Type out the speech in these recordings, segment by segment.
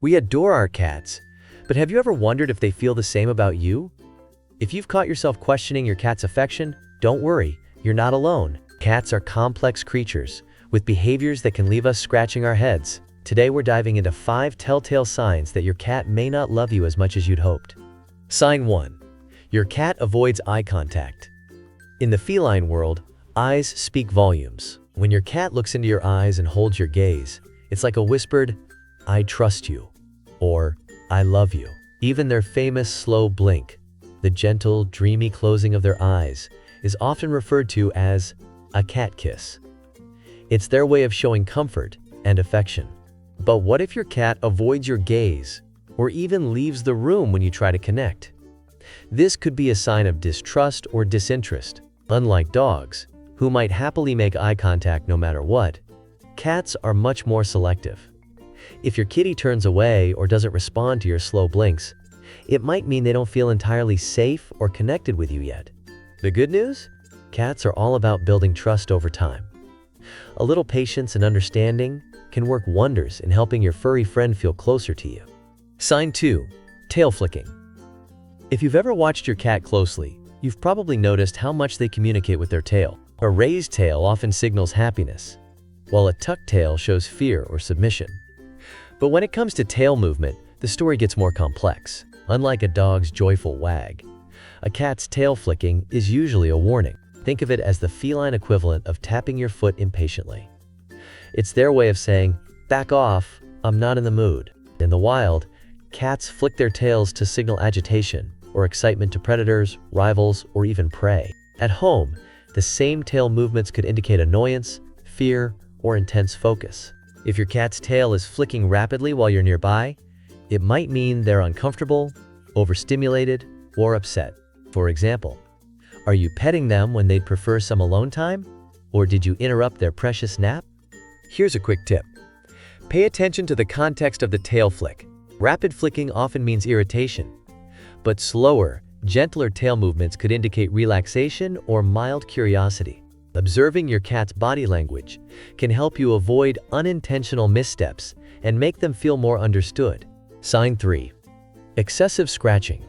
We adore our cats, but have you ever wondered if they feel the same about you? If you've caught yourself questioning your cat's affection, don't worry, you're not alone. Cats are complex creatures with behaviors that can leave us scratching our heads. Today we're diving into 5 telltale signs that your cat may not love you as much as you'd hoped. Sign 1. Your cat avoids eye contact. In the feline world, eyes speak volumes. When your cat looks into your eyes and holds your gaze, it's like a whispered, "I trust you," or "I love you." Even their famous slow blink, the gentle, dreamy closing of their eyes, is often referred to as a cat kiss. It's their way of showing comfort and affection. But what if your cat avoids your gaze, or even leaves the room when you try to connect? This could be a sign of distrust or disinterest. Unlike dogs, who might happily make eye contact no matter what, cats are much more selective. If your kitty turns away or doesn't respond to your slow blinks, it might mean they don't feel entirely safe or connected with you yet. The good news? Cats are all about building trust over time. A little patience and understanding can work wonders in helping your furry friend feel closer to you. Sign 2. Tail flicking. If you've ever watched your cat closely, you've probably noticed how much they communicate with their tail. A raised tail often signals happiness, while a tucked tail shows fear or submission. But when it comes to tail movement, the story gets more complex. Unlike a dog's joyful wag, a cat's tail flicking is usually a warning. Think of it as the feline equivalent of tapping your foot impatiently. It's their way of saying, "Back off, I'm not in the mood." In the wild, cats flick their tails to signal agitation or excitement to predators, rivals, or even prey. At home, the same tail movements could indicate annoyance, fear, or intense focus. If your cat's tail is flicking rapidly while you're nearby, it might mean they're uncomfortable, overstimulated, or upset. For example, are you petting them when they'd prefer some alone time? Or did you interrupt their precious nap? Here's a quick tip. Pay attention to the context of the tail flick. Rapid flicking often means irritation, but slower, gentler tail movements could indicate relaxation or mild curiosity. Observing your cat's body language can help you avoid unintentional missteps and make them feel more understood. Sign 3. Excessive scratching.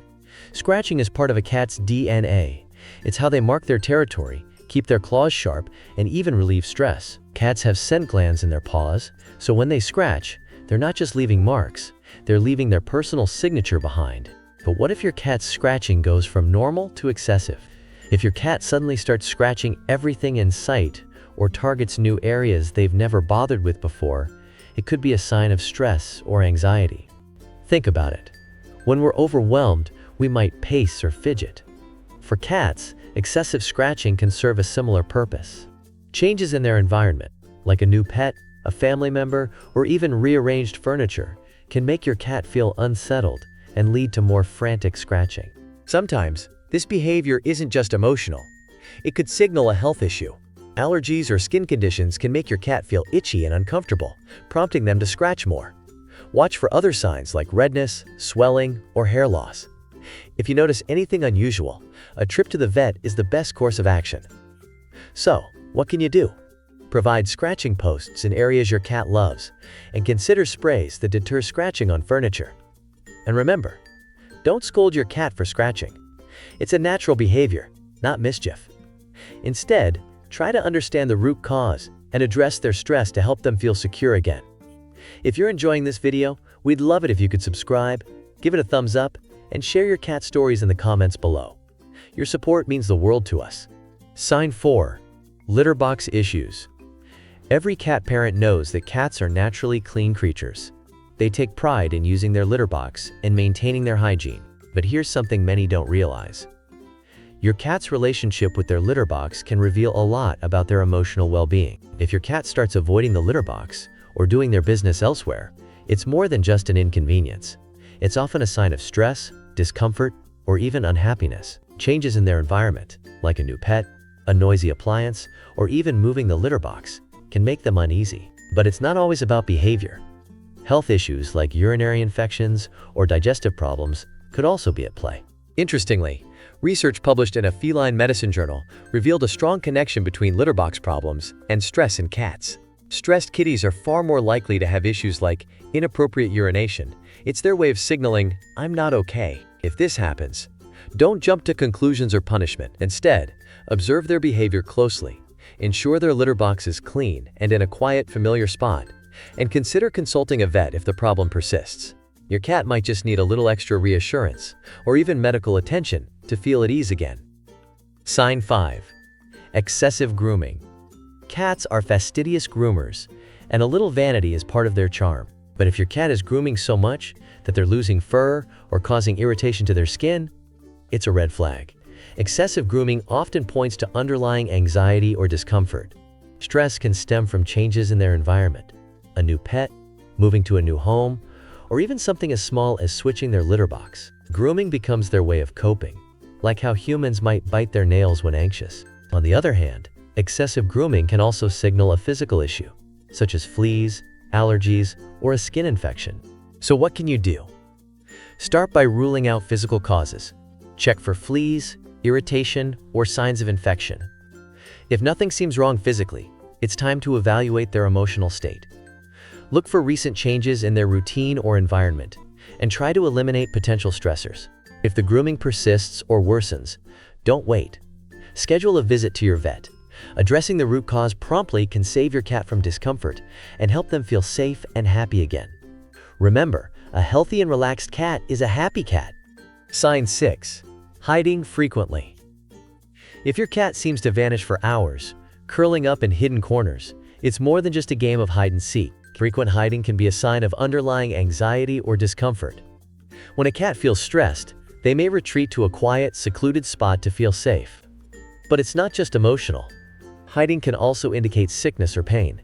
Scratching is part of a cat's DNA. It's how they mark their territory, keep their claws sharp, and even relieve stress. Cats have scent glands in their paws, so when they scratch, they're not just leaving marks, they're leaving their personal signature behind. But what if your cat's scratching goes from normal to excessive? If your cat suddenly starts scratching everything in sight or targets new areas they've never bothered with before, it could be a sign of stress or anxiety. Think about it. When we're overwhelmed, we might pace or fidget. For cats, excessive scratching can serve a similar purpose. Changes in their environment, like a new pet, a family member, or even rearranged furniture, can make your cat feel unsettled and lead to more frantic scratching. Sometimes, this behavior isn't just emotional. It could signal a health issue. Allergies or skin conditions can make your cat feel itchy and uncomfortable, prompting them to scratch more. Watch for other signs like redness, swelling, or hair loss. If you notice anything unusual, a trip to the vet is the best course of action. So, what can you do? Provide scratching posts in areas your cat loves, and consider sprays that deter scratching on furniture. And remember, don't scold your cat for scratching. It's a natural behavior, not mischief. Instead, try to understand the root cause and address their stress to help them feel secure again. If you're enjoying this video, we'd love it if you could subscribe, give it a thumbs up, and share your cat stories in the comments below. Your support means the world to us. Sign 4. Litter box issues. Every cat parent knows that cats are naturally clean creatures. They take pride in using their litter box and maintaining their hygiene. But here's something many don't realize. Your cat's relationship with their litter box can reveal a lot about their emotional well-being. If your cat starts avoiding the litter box or doing their business elsewhere, it's more than just an inconvenience. It's often a sign of stress, discomfort, or even unhappiness. Changes in their environment, like a new pet, a noisy appliance, or even moving the litter box, can make them uneasy. But it's not always about behavior. Health issues like urinary infections or digestive problems could also be at play. Interestingly, research published in a feline medicine journal revealed a strong connection between litter box problems and stress in cats. Stressed kitties are far more likely to have issues like inappropriate urination. It's their way of signaling, "I'm not okay." If this happens, don't jump to conclusions or punishment. Instead, observe their behavior closely. Ensure their litter box is clean and in a quiet, familiar spot, and consider consulting a vet if the problem persists. Your cat might just need a little extra reassurance or even medical attention to feel at ease again. Sign 5. Excessive grooming. Cats are fastidious groomers, and a little vanity is part of their charm. But if your cat is grooming so much that they're losing fur or causing irritation to their skin, it's a red flag. Excessive grooming often points to underlying anxiety or discomfort. Stress can stem from changes in their environment, a new pet, moving to a new home, or even something as small as switching their litter box. Grooming becomes their way of coping, like how humans might bite their nails when anxious. On the other hand, excessive grooming can also signal a physical issue, such as fleas, allergies, or a skin infection. So what can you do? Start by ruling out physical causes. Check for fleas, irritation, or signs of infection. If nothing seems wrong physically, it's time to evaluate their emotional state. Look for recent changes in their routine or environment, and try to eliminate potential stressors. If the grooming persists or worsens, don't wait. Schedule a visit to your vet. Addressing the root cause promptly can save your cat from discomfort and help them feel safe and happy again. Remember, a healthy and relaxed cat is a happy cat. Sign 6. Hiding frequently. If your cat seems to vanish for hours, curling up in hidden corners, it's more than just a game of hide and seek. Frequent hiding can be a sign of underlying anxiety or discomfort. When a cat feels stressed, they may retreat to a quiet, secluded spot to feel safe. But it's not just emotional. Hiding can also indicate sickness or pain.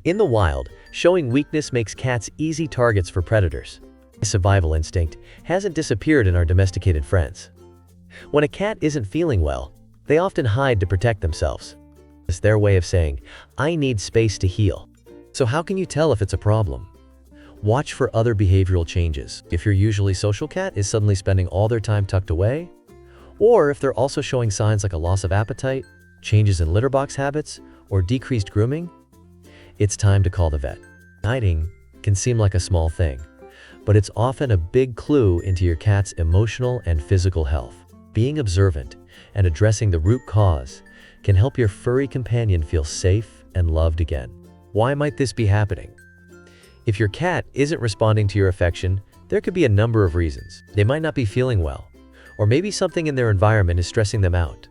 In the wild, showing weakness makes cats easy targets for predators. Survival instinct hasn't disappeared in our domesticated friends. When a cat isn't feeling well, they often hide to protect themselves. It's their way of saying, "I need space to heal." So how can you tell if it's a problem? Watch for other behavioral changes. If your usually social cat is suddenly spending all their time tucked away, or if they're also showing signs like a loss of appetite, changes in litter box habits, or decreased grooming, it's time to call the vet. Hiding can seem like a small thing, but it's often a big clue into your cat's emotional and physical health. Being observant and addressing the root cause can help your furry companion feel safe and loved again. Why might this be happening? If your cat isn't responding to your affection, there could be a number of reasons. They might not be feeling well, or maybe something in their environment is stressing them out.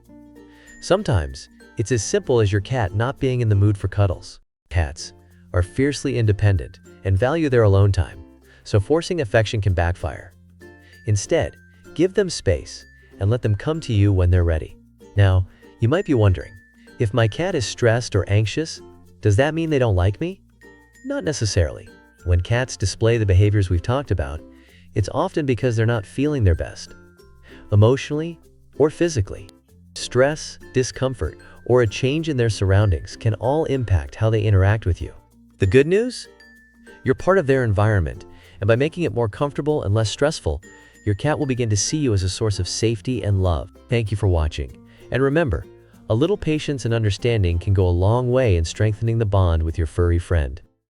Sometimes, it's as simple as your cat not being in the mood for cuddles. Cats are fiercely independent and value their alone time, so forcing affection can backfire. Instead, give them space and let them come to you when they're ready. Now, you might be wondering, if my cat is stressed or anxious, does that mean they don't like me? Not necessarily. When cats display the behaviors we've talked about, it's often because they're not feeling their best, emotionally or physically. Stress, discomfort, or a change in their surroundings can all impact how they interact with you. The good news? You're part of their environment, and by making it more comfortable and less stressful, your cat will begin to see you as a source of safety and love. Thank you for watching. And remember, a little patience and understanding can go a long way in strengthening the bond with your furry friend.